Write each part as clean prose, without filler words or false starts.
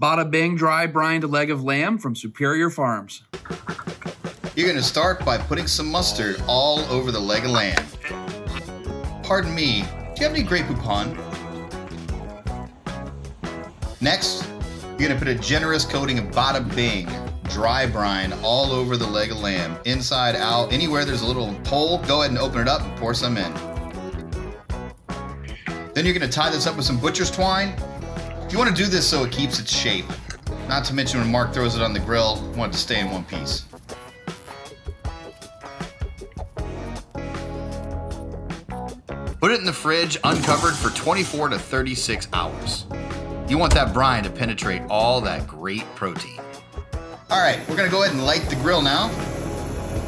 Badabing dry brined leg of lamb from Superior Farms. You're going to start by putting some mustard all over the leg of lamb. Pardon me, do you have any Grey Poupon? Next, you're going to put a generous coating of Badabing dry brine all over the leg of lamb, inside out, anywhere there's a little hole, go ahead and open it up and pour some in. Then you're going to tie this up with some butcher's twine. You want to do this so it keeps its shape. Not to mention when Mark throws it on the grill, you want it to stay in one piece. Put it in the fridge uncovered for 24 to 36 hours. You want that brine to penetrate all that great protein. All right, we're gonna go ahead and light the grill now.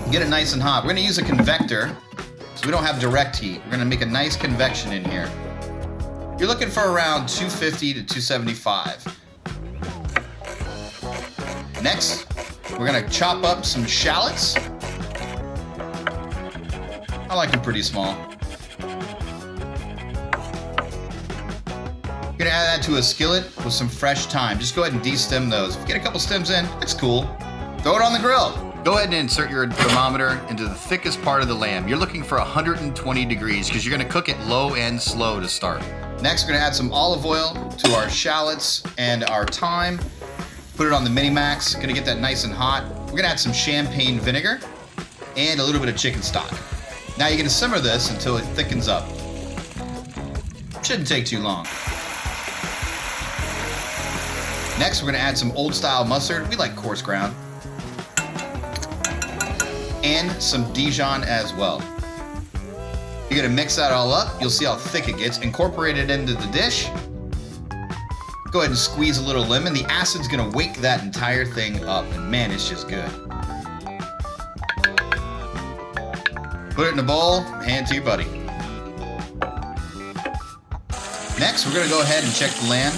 Get it nice and hot. We're gonna use a convector, so we don't have direct heat. We're gonna make a nice convection in here. You're looking for around 250 to 275. Next, we're gonna chop up some shallots. I like them pretty small. You're gonna add that to a skillet with some fresh thyme. Just go ahead and de-stem those. If you get a couple stems in, that's cool. Throw it on the grill. Go ahead and insert your thermometer into the thickest part of the lamb. You're looking for 120 degrees because you're gonna cook it low and slow to start. Next, we're gonna add some olive oil to our shallots and our thyme. Put it on the mini-max, gonna get that nice and hot. We're gonna add some champagne vinegar and a little bit of chicken stock. Now you're gonna simmer this until it thickens up. Shouldn't take too long. Next, we're gonna add some old style mustard. We like coarse ground. And some Dijon as well. You're gonna mix that all up. You'll see how thick it gets. Incorporate it into the dish. Go ahead and squeeze a little lemon. The acid's gonna wake that entire thing up, and man, it's just good. Put it in a bowl, hand it to your buddy. Next, we're gonna go ahead and check the lamb.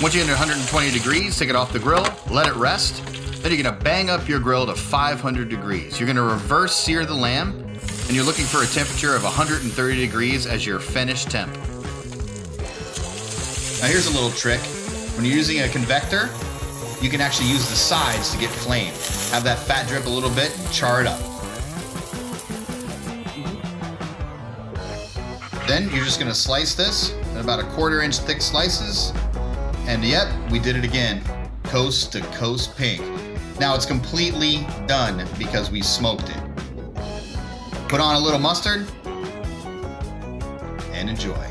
Once you get it 120 degrees, take it off the grill, let it rest. Then you're gonna bang up your grill to 500 degrees. You're gonna reverse sear the lamb, and you're looking for a temperature of 130 degrees as your finished temp. Now here's a little trick. When you're using a convector, you can actually use the sides to get flame. Have that fat drip a little bit and char it up. Then you're just gonna slice this in about 1/4 inch thick slices. And yep, we did it again. Coast to coast pink. Now it's completely done because we smoked it. Put on a little mustard and enjoy.